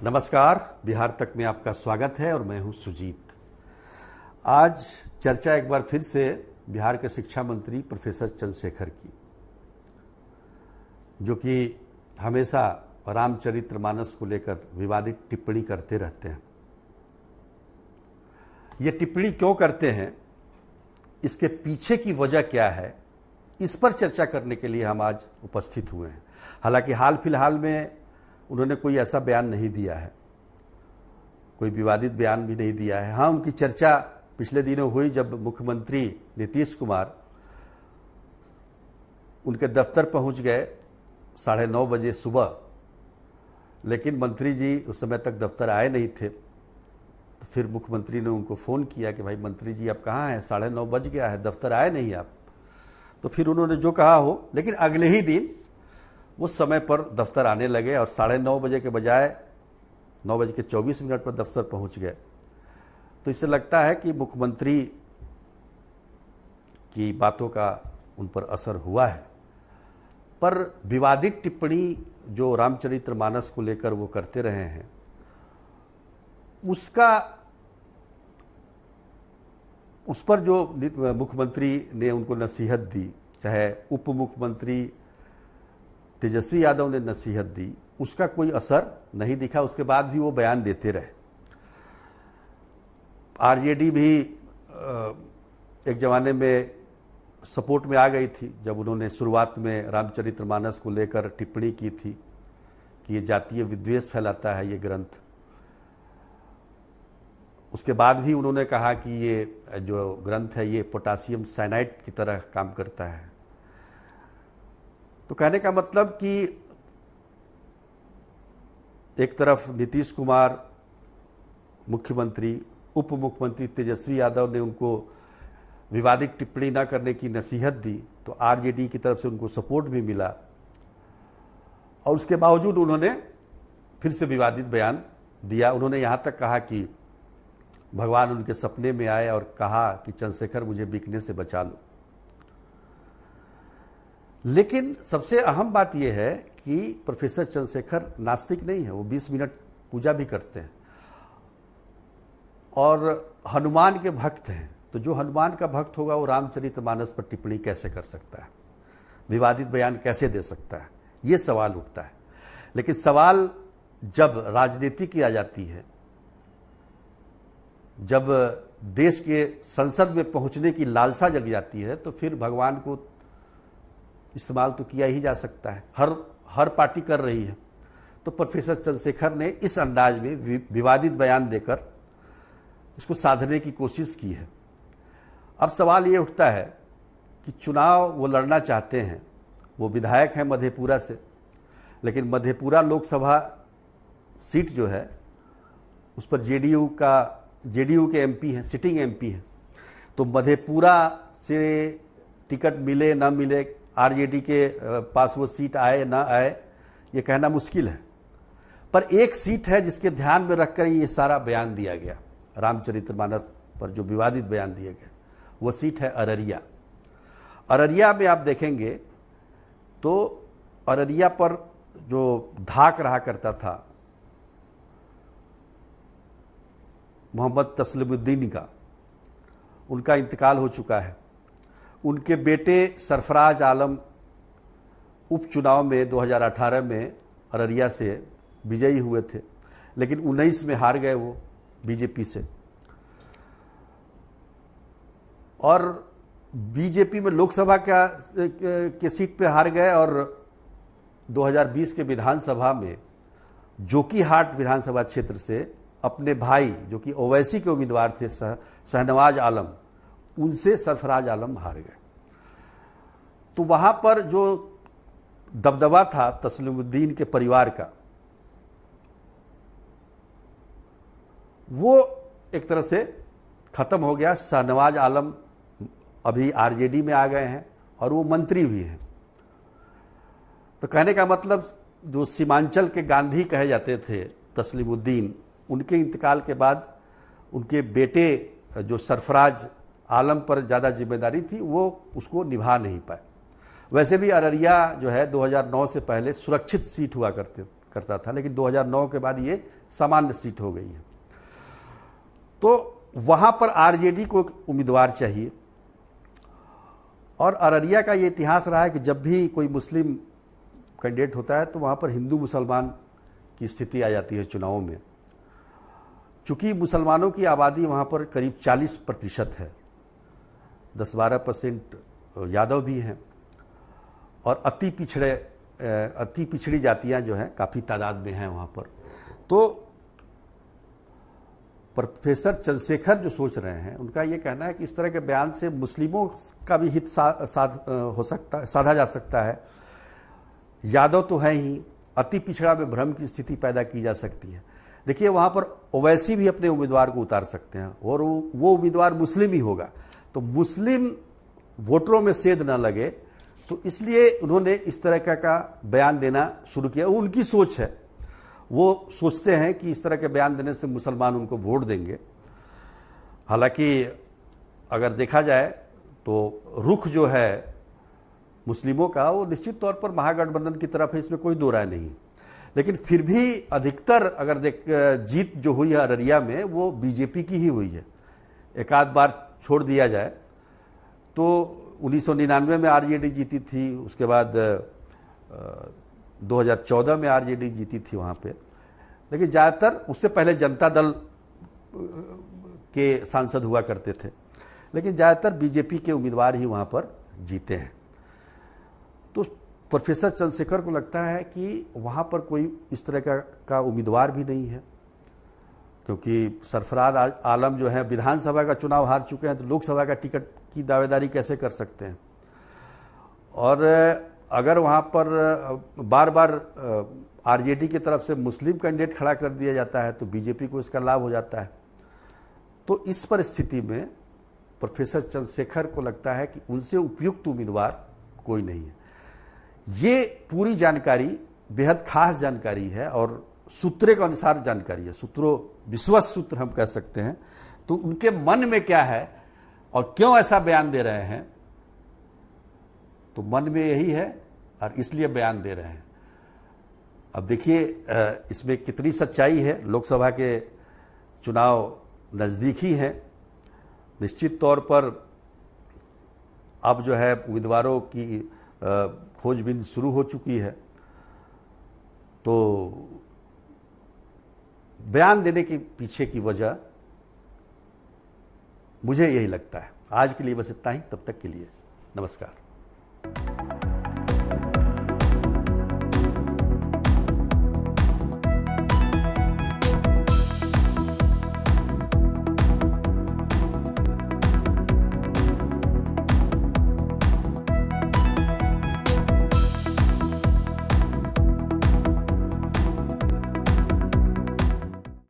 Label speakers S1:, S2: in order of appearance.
S1: नमस्कार, बिहार तक में आपका स्वागत है और मैं हूं सुजीत। आज चर्चा एक बार फिर से बिहार के शिक्षा मंत्री प्रोफेसर चंद्रशेखर की, जो कि हमेशा रामचरितमानस को लेकर विवादित टिप्पणी करते रहते हैं। ये टिप्पणी क्यों करते हैं, इसके पीछे की वजह क्या है, इस पर चर्चा करने के लिए हम आज उपस्थित हुए हैं। हालांकि हाल फिलहाल में उन्होंने कोई ऐसा बयान नहीं दिया है, कोई विवादित बयान भी नहीं दिया है। हाँ, उनकी चर्चा पिछले दिनों हुई जब मुख्यमंत्री नीतीश कुमार उनके दफ्तर पहुंच गए 9:30 बजे सुबह, लेकिन मंत्री जी उस समय तक दफ्तर आए नहीं थे। तो फिर मुख्यमंत्री ने उनको फ़ोन किया कि भाई मंत्री जी आप कहाँ हैं, 9:30 बज गया है, दफ्तर आए नहीं आप। तो फिर उन्होंने जो कहा हो, लेकिन अगले ही दिन वो समय पर दफ्तर आने लगे और 9:30 बजे के बजाय 9:24 पर दफ्तर पहुंच गए। तो इससे लगता है कि मुख्यमंत्री की बातों का उन पर असर हुआ है। पर विवादित टिप्पणी जो रामचरितमानस को लेकर वो करते रहे हैं, उस पर जो मुख्यमंत्री ने उनको नसीहत दी, चाहे उप मुख्यमंत्री तेजस्वी यादव ने नसीहत दी, उसका कोई असर नहीं दिखा। उसके बाद भी वो बयान देते रहे। आरजेडी भी एक जमाने में सपोर्ट में आ गई थी जब उन्होंने शुरुआत में रामचरितमानस को लेकर टिप्पणी की थी कि ये जातीय विद्वेष फैलाता है ये ग्रंथ। उसके बाद भी उन्होंने कहा कि ये जो ग्रंथ है ये पोटासियम साइनाइड की तरह काम करता है। तो कहने का मतलब कि एक तरफ नीतीश कुमार मुख्यमंत्री, उप मुख्यमंत्री तेजस्वी यादव ने उनको विवादित टिप्पणी न करने की नसीहत दी, तो आरजेडी की तरफ से उनको सपोर्ट भी मिला और उसके बावजूद उन्होंने फिर से विवादित बयान दिया। उन्होंने यहाँ तक कहा कि भगवान उनके सपने में आए और कहा कि चंद्रशेखर मुझे बिकने से बचा लो। लेकिन सबसे अहम बात यह है कि प्रोफेसर चंद्रशेखर नास्तिक नहीं है, वो 20 मिनट पूजा भी करते हैं और हनुमान के भक्त हैं। तो जो हनुमान का भक्त होगा वो रामचरितमानस पर टिप्पणी कैसे कर सकता है, विवादित बयान कैसे दे सकता है, ये सवाल उठता है। लेकिन सवाल जब राजनीति की आ जाती है, जब देश के संसद में पहुंचने की लालसा जग जाती है, तो फिर भगवान को इस्तेमाल तो किया ही जा सकता है। हर पार्टी कर रही है। तो प्रोफेसर चंद्रशेखर ने इस अंदाज में विवादित बयान देकर इसको साधने की कोशिश की है। अब सवाल ये उठता है कि चुनाव वो लड़ना चाहते हैं, वो विधायक हैं मधेपुरा से, लेकिन मधेपुरा लोकसभा सीट जो है उस पर जेडीयू के एमपी हैं, सिटिंग एमपी हैं। तो मधेपुरा से टिकट मिले ना मिले, आरजेडी के पास वो सीट आए ना आए, ये कहना मुश्किल है। पर एक सीट है जिसके ध्यान में रखकर ये सारा बयान दिया गया, रामचरितमानस पर जो विवादित बयान दिए गए, वो सीट है अररिया। अररिया में आप देखेंगे तो अररिया पर जो धाक रहा करता था मोहम्मद तस्लीमुद्दीन का, उनका इंतकाल हो चुका है। उनके बेटे सरफराज आलम उपचुनाव में 2018 में अररिया से विजयी हुए थे, लेकिन 19 में हार गए वो बीजेपी से। और बीजेपी में लोकसभा के सीट पे हार गए और 2020 के विधानसभा में जोकीहाट विधानसभा क्षेत्र से अपने भाई जो कि ओवैसी के उम्मीदवार थे शहनवाज आलम, उनसे सरफराज आलम हार गए। तो वहां पर जो दबदबा था तस्लीमुद्दीन के परिवार का, वो एक तरह से खत्म हो गया। शहनवाज आलम अभी आरजेडी में आ गए हैं और वो मंत्री भी हैं। तो कहने का मतलब जो सीमांचल के गांधी कहे जाते थे तस्लीमुद्दीन, उनके इंतकाल के बाद उनके बेटे जो सरफराज आलम पर ज़्यादा जिम्मेदारी थी, वो उसको निभा नहीं पाए। वैसे भी अररिया जो है 2009 से पहले सुरक्षित सीट हुआ करता था, लेकिन 2009 के बाद ये सामान्य सीट हो गई है। तो वहाँ पर आरजेडी को एक उम्मीदवार चाहिए। और अररिया का ये इतिहास रहा है कि जब भी कोई मुस्लिम कैंडिडेट होता है तो वहाँ पर हिंदू मुसलमान की स्थिति आ जाती है चुनावों में। चूँकि मुसलमानों की आबादी वहाँ पर करीब 40% है, 10-12% यादव भी हैं, और अति पिछड़ी जातियाँ जो हैं काफ़ी तादाद में हैं वहाँ पर। तो प्रोफेसर चंद्रशेखर जो सोच रहे हैं, उनका ये कहना है कि इस तरह के बयान से मुस्लिमों का भी हित साधा जा सकता है। यादव तो है ही, अति पिछड़ा में भ्रम की स्थिति पैदा की जा सकती है। देखिए, वहाँ पर ओवैसी भी अपने उम्मीदवार को उतार सकते हैं और वो उम्मीदवार मुस्लिम ही होगा, तो मुस्लिम वोटरों में सेध न लगे, तो इसलिए उन्होंने इस तरह का बयान देना शुरू किया। उनकी सोच है, वो सोचते हैं कि इस तरह के बयान देने से मुसलमान उनको वोट देंगे। हालांकि अगर देखा जाए तो रुख जो है मुस्लिमों का वो निश्चित तौर पर महागठबंधन की तरफ है, इसमें कोई दो राय नहीं। लेकिन फिर भी अधिकतर अगर जीत जो हुई है अररिया में वो बीजेपी की ही हुई है। एक आध बार छोड़ दिया जाए तो 1999 में आरजेडी जीती थी, उसके बाद 2014 में आरजेडी जीती थी वहाँ पे, लेकिन ज़्यादातर उससे पहले जनता दल के सांसद हुआ करते थे, लेकिन ज़्यादातर बीजेपी के उम्मीदवार ही वहाँ पर जीते हैं। तो प्रोफेसर चंद्रशेखर को लगता है कि वहाँ पर कोई इस तरह का उम्मीदवार भी नहीं है, क्योंकि सरफराज आलम जो है विधानसभा का चुनाव हार चुके हैं, तो लोकसभा का टिकट की दावेदारी कैसे कर सकते हैं। और अगर वहाँ पर बार बार आरजेडी की तरफ से मुस्लिम कैंडिडेट खड़ा कर दिया जाता है तो बीजेपी को इसका लाभ हो जाता है। तो इस परिस्थिति में प्रोफेसर चंद्रशेखर को लगता है कि उनसे उपयुक्त उम्मीदवार कोई नहीं है। ये पूरी जानकारी बेहद खास जानकारी है और सूत्रे के अनुसार जानकारी है, विश्वस्त सूत्र हम कह सकते हैं। तो उनके मन में क्या है और क्यों ऐसा बयान दे रहे हैं, तो मन में यही है और इसलिए बयान दे रहे हैं। अब देखिए इसमें कितनी सच्चाई है। लोकसभा के चुनाव नज़दीक ही हैं, निश्चित तौर पर अब जो है उम्मीदवारों की खोजबीन शुरू हो चुकी है। तो बयान देने के पीछे की वजह मुझे यही लगता है। आज के लिए बस इतना ही, तब तक के लिए नमस्कार।